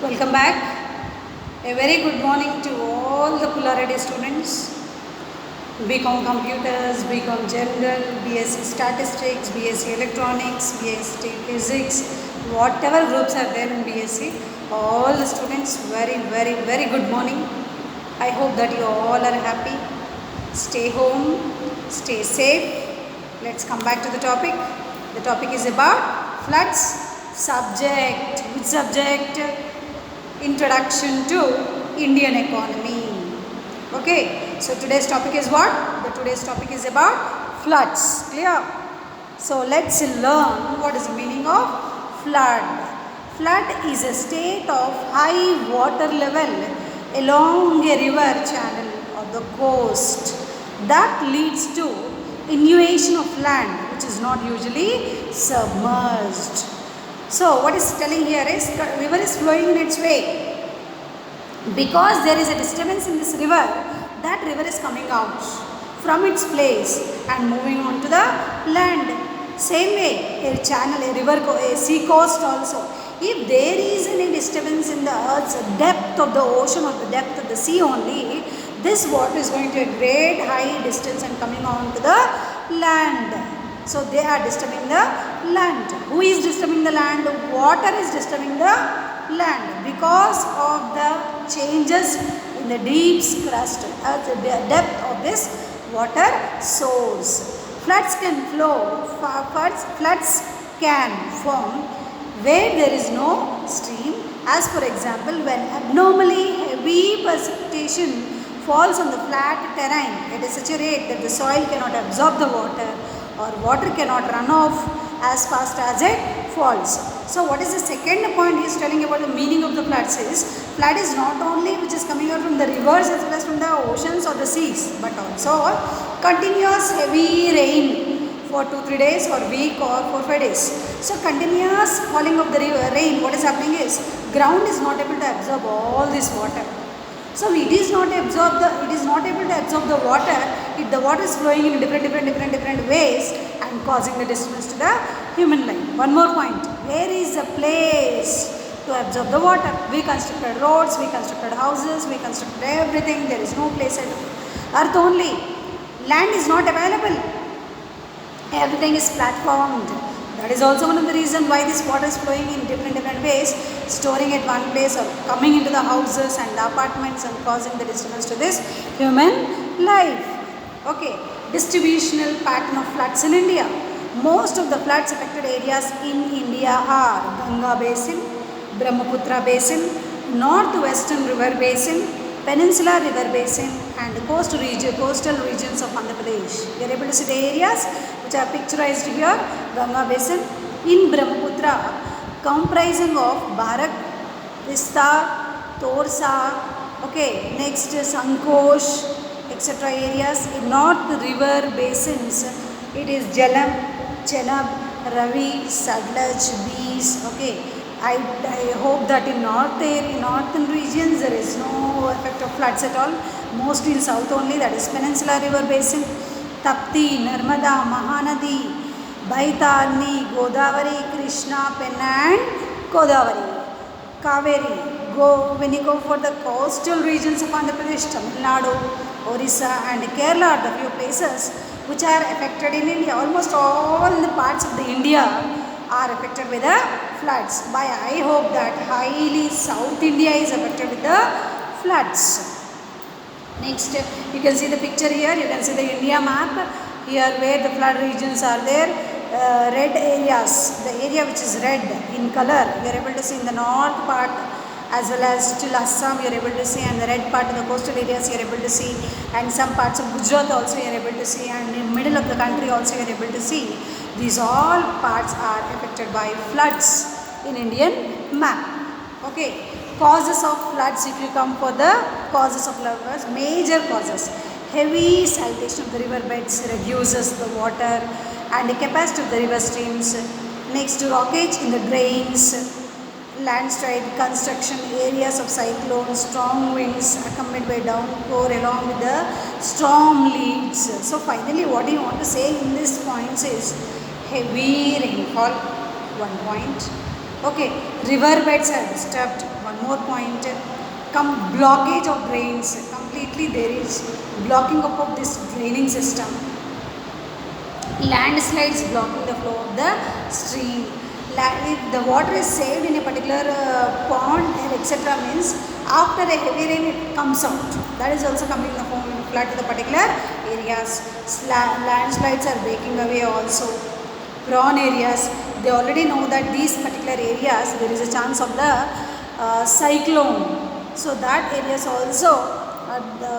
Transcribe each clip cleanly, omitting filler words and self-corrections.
Welcome back. A very good morning to all the Polarity students. BCom Computers, BCom General, BSc Statistics, BSc Electronics, BSc Physics, whatever groups are there in BSc, all the students very good morning. I hope that you all are happy. Stay home, stay safe. Let's come back to the topic. The topic is about floods. Subject. Which subject? Introduction to Indian economy. Okay, so today's topic is what? Today's topic is about floods. Clear? So let's learn what is the meaning of flood. Flood is a state of high water level along a river channel or the coast that leads to inundation of land which is not usually submerged. So what is telling here is river is flowing in its way. Because there is a disturbance in this river, that river is coming out from its place and moving on to the land. Same way, a channel, a river, a sea coast also. If there is any disturbance in the earth's depth of the ocean or the depth of the sea only, this water is going to a great high distance and coming on to the land. So they are disturbing the land. Who is disturbing the land? Water is disturbing the land because of the changes in the deep crust, the depth of this water source. Floods can flow, floods can form where there is no stream, as for example when abnormally heavy precipitation falls on the flat terrain at such a rate that the soil cannot absorb the water or water cannot run off as fast as it falls. So what is the second point he is telling about the meaning of the floods is, flood is not only which is coming out from the rivers as well as from the oceans or the seas, but also continuous heavy rain for 2-3 days or week or 4-5 days. So continuous falling of the rain, what is happening is, ground is not able to absorb all this water. So it is not able to absorb the water if the water is flowing in different ways and causing the disturbance to the human life. One more point, where is the place to absorb the water? We constructed roads, we constructed houses, we constructed everything. There is no place at earth only. Land is not available. Everything is platformed. That is also one of the reasons why this water is flowing in different ways, storing at one place or coming into the houses and the apartments and causing the disturbance to this human life. Okay, distributional pattern of floods in India. Most of the floods affected areas in India are Ganga Basin, Brahmaputra Basin, Northwestern River Basin, Peninsular River Basin and coastal regions of Andhra Pradesh. You are able to see the areas which are picturized here. Ganga Basin in Brahmaputra comprising of Barak, Vista, Torsa, okay, next Sankosh, etc. areas. In North River Basins, it is Jhelum, Chenab, Ravi, Sadlaj, Beas, okay. I hope that in northern regions there is no effect of floods at all. Mostly in south only, that is Peninsular River Basin, Tapti, Narmada, Mahanadi, Baitarni, Godavari, Krishna, Penna and Godavari, Kaveri. When you go for the coastal regions of Andhra Pradesh, Tamil Nadu, Orissa and Kerala are the few places which are affected in India. Almost all the parts of the India are affected with the floods. I hope that highly South India is affected with the floods. Next, you can see the picture here. You can see the India map here where the flood regions are there. Red areas, the area which is red in color, you are able to see in the north part as well as till Assam you are able to see, and the red part of the coastal areas you are able to see, and some parts of Gujarat also you are able to see, and in middle of the country also you are able to see. These all parts are affected by floods in Indian map. Okay, causes of floods, if you come for the causes of floods, major causes. Heavy siltation of the river beds reduces the water and the capacity of the river streams. Next, rockage in the drains, landslide, construction, areas of cyclones, strong winds accompanied by downpour along with the storm leads. So finally what do you want to say in this points is heavy rainfall, 1 point. Okay, river beds are disturbed, 1 one more point, blockage of drains. Completely there is blocking up of this draining system. Landslides blocking the flow of the stream. If the water is saved in a particular pond or etc. means after a heavy rain it comes out. That is also coming in the form of flood to the particular areas. Landslides are breaking away also. Prawn areas, they already know that these particular areas there is a chance of the cyclone. So that areas also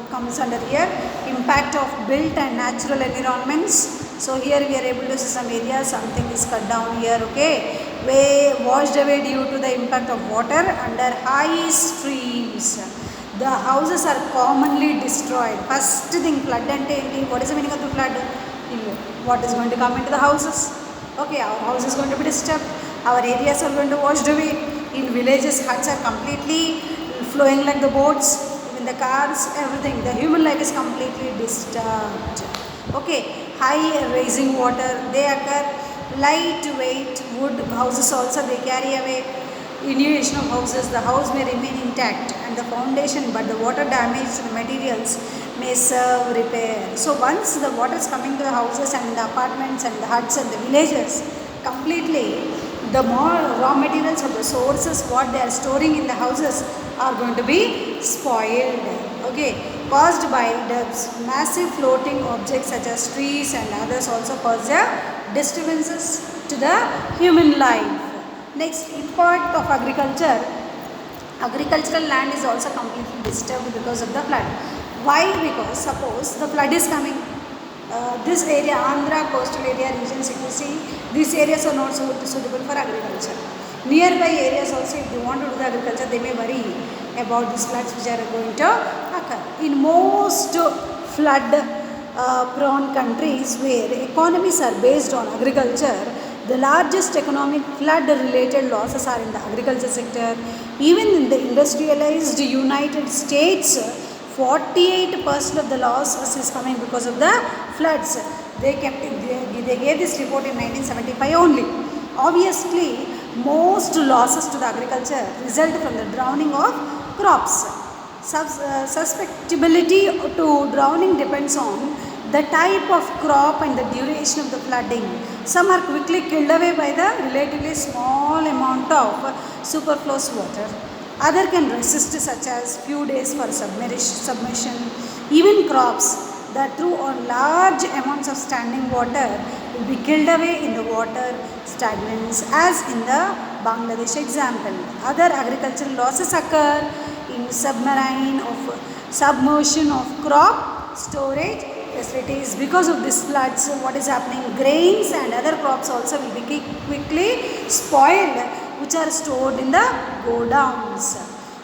comes under here. Impact of built and natural environments. So here we are able to see some areas, something is cut down here, okay. Washed away due to the impact of water under high streams. The houses are commonly destroyed. First thing, flood and what is the meaning of the flood? What is going to come into the houses? Okay, our house is going to be disturbed. Our areas are going to washed away. In villages, huts are completely flowing like the boats. Even the cars, everything. The human life is completely disturbed. Okay, high rising water, they occur. Lightweight wood houses also they carry away. Inundation of houses, the house may remain intact and the foundation, but the water damage to the materials may serve repair. So once the water is coming to the houses and the apartments and the huts and the villages, completely the more raw materials of the sources what they are storing in the houses are going to be spoiled. Okay, caused by the massive floating objects such as trees and others also cause the disturbances to the human life. Next, impact of agriculture. Agricultural land is also completely disturbed because of the flood. Why? Because suppose the flood is coming. This area, Andhra coastal area regions, if you see, these areas are not suitable for agriculture. Nearby areas also, if they want to do the agriculture, they may worry about these floods which are going to occur. In most flood prone countries where economies are based on agriculture, the largest economic flood related losses are in the agriculture sector. Even in the industrialized United States, 48% of the losses is coming because of the floods. They gave this report in 1975 only. Obviously, most losses to the agriculture result from the drowning of crops. Susceptibility to drowning depends on the type of crop and the duration of the flooding. Some are quickly killed away by the relatively small amount of superfluous water. Other can resist, such as few days for submersion. Even crops that through on large amounts of standing water will be killed away in the water stagnance, as in the Bangladesh example. Other agricultural losses occur in submersion of crop storage facilities. Because of this floods, what is happening? Grains and other crops also will be quickly spoiled, which are stored in the godowns.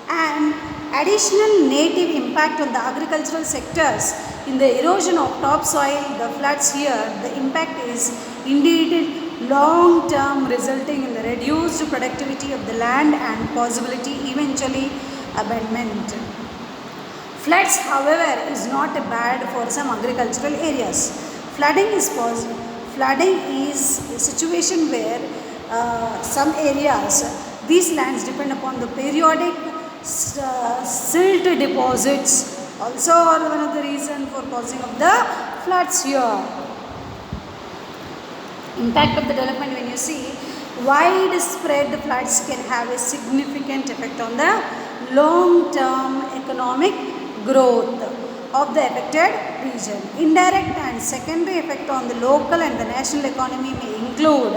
And additional native impact on the agricultural sectors in the erosion of topsoil, the floods here, the impact is indeed long term, resulting in the reduced productivity of the land and possibility eventually abandonment. Floods, however, is not bad for some agricultural areas. Flooding is a situation where some areas, these lands depend upon the periodic silt deposits, also are one of the reasons for causing of the floods here. Impact of the development, when you see, widespread floods can have a significant effect on the long-term economic growth of the affected region. Indirect and secondary effect on the local and the national economy may include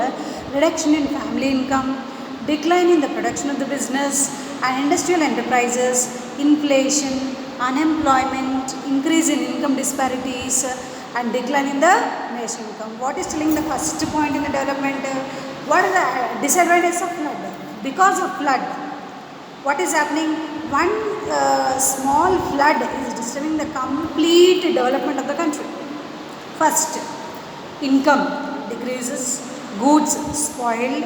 reduction in family income, decline in the production of the business and industrial enterprises, inflation, unemployment, increase in income disparities and decline in the national income. What is telling the first point in the development? What are the disadvantages of flood? Because of flood, what is happening? One small flood is disturbing the complete development of the country. First, income decreases, goods spoiled,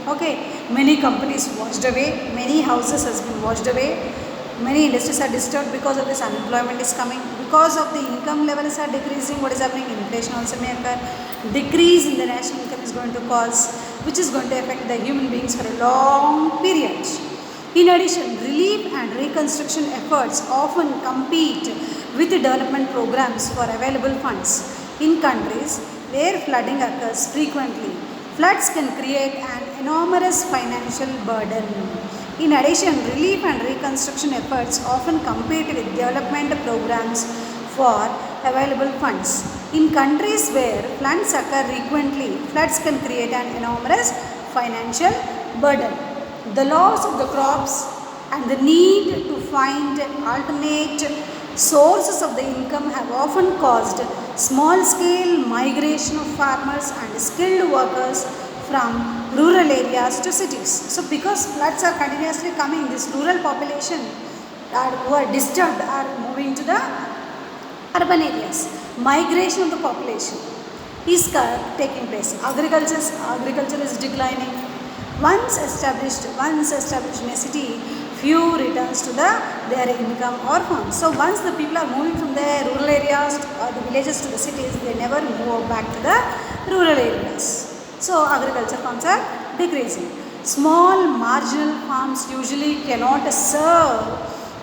okay, many companies washed away, many houses has been washed away, many industries are disturbed because of this, unemployment is coming, because of the income levels are decreasing, what is happening? Inflation also may occur, decrease in the national income is going to cause, which is going to affect the human beings for a long period. In addition, relief and reconstruction efforts often compete with development programs for available funds. In countries where flooding occurs frequently, floods can create an enormous financial burden. In addition, relief and reconstruction efforts often compete with development programs for available funds. In countries where floods occur frequently, floods can create an enormous financial burden. The loss of the crops and the need to find alternate sources of the income have often caused small-scale migration of farmers and skilled workers from rural areas to cities. So because floods are continuously coming, this rural population who are disturbed are moving to the urban areas. Migration of the population is taking place. Agriculture is declining. Once established in a city, few returns to their income or farms. So once the people are moving from their rural areas or the villages to the cities, they never move back to the rural areas. So agriculture farms are decreasing. Small marginal farms usually cannot serve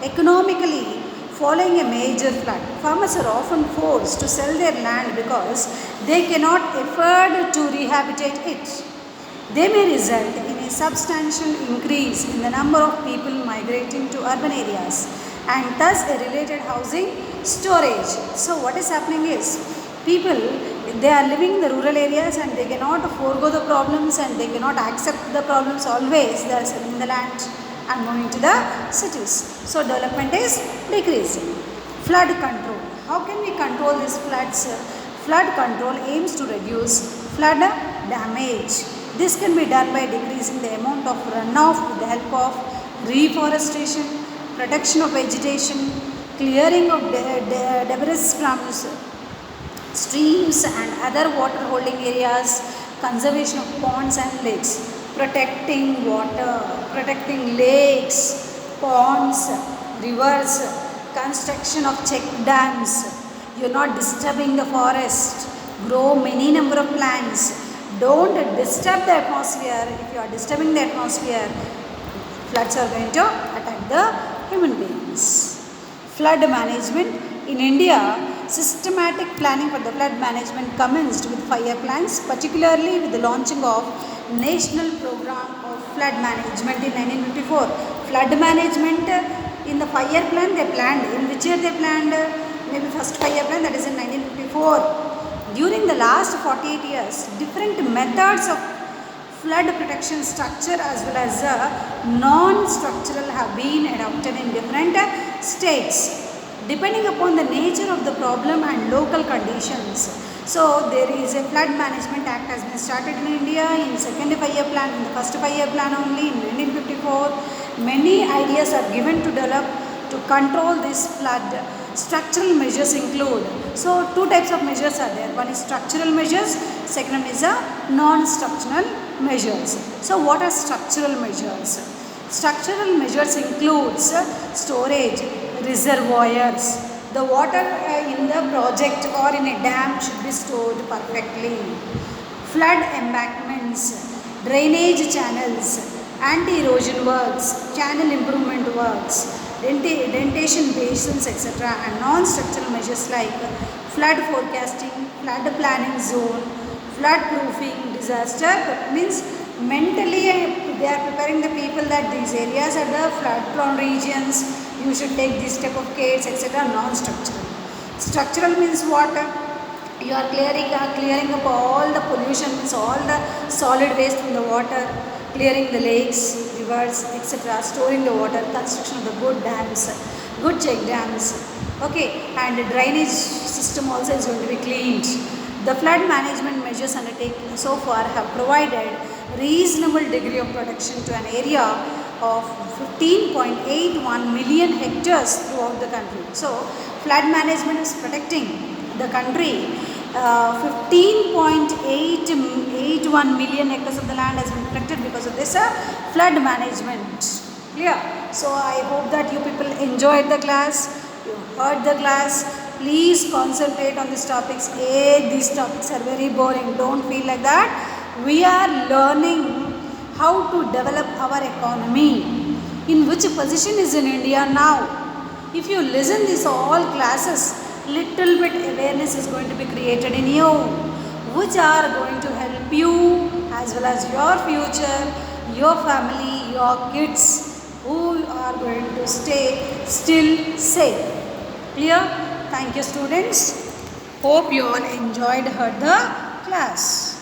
economically following a major flood. Farmers are often forced to sell their land because they cannot afford to rehabilitate it. They may result in a substantial increase in the number of people migrating to urban areas and thus a related housing storage. So what is happening is people, they are living in the rural areas and they cannot forego the problems and they cannot accept the problems always. They are selling the land and moving to the cities. So development is decreasing. Flood control. How can we control these floods? Flood control aims to reduce flood damage. This can be done by decreasing the amount of runoff with the help of reforestation, protection of vegetation, clearing of debris from streams and other water holding areas, conservation of ponds and lakes, protecting water, protecting lakes, ponds, rivers, construction of check dams. You are not disturbing the forest. Grow many number of plants. Don't disturb the atmosphere. If you are disturbing the atmosphere, floods are going to attack the human beings. Flood management. In India, systematic planning for the flood management commenced with 5-year plans, particularly with the launching of National Program of Flood Management in 1954. Flood management in the 5-year plan they planned. In which year they planned? Maybe first 5-year plan, that is in 1954. During the last 48 years, different methods of flood protection structure as well as non-structural have been adopted in different states depending upon the nature of the problem and local conditions. So there is a flood management act has been started in India in second 5-year plan, in the first 5-year plan only in 1954. Many ideas are given to develop to control this flood. Structural measures include, so two types of measures are there. One is structural measures, second one is non-structural measures. So what are structural measures? Structural measures includes storage, reservoirs. The water in the project or in a dam should be stored perfectly. Flood embankments, drainage channels, anti-erosion works, channel improvement works, dentation basins, etc. and non-structural measures like flood forecasting, flood planning zone, flood proofing, disaster means mentally they are preparing the people that these areas are the flood prone regions, you should take this type of cares, etc. Non-structural. Structural means what? You are clearing up all the pollution, means all the solid waste from the water, clearing the lakes, rivers, etc., storing the water, construction of the good dams, good check dams, okay, and the drainage system also is going to be cleaned. The flood management measures undertaken so far have provided reasonable degree of protection to an area of 15.81 million hectares throughout the country. So, flood management is protecting the country. 15.881 million hectares of the land has been protected because of this flood management. Clear? So I hope that you people enjoyed the class, you heard the class. Please concentrate on these topics. These topics are very boring. Don't feel like that. We are learning how to develop our economy. in which position is in India now. If you listen these all classes, little bit awareness is going to be created in you, which are going to help you as well as your future, your family, your kids who are going to stay still safe. Clear? Thank you, students. Hope you all enjoyed the class.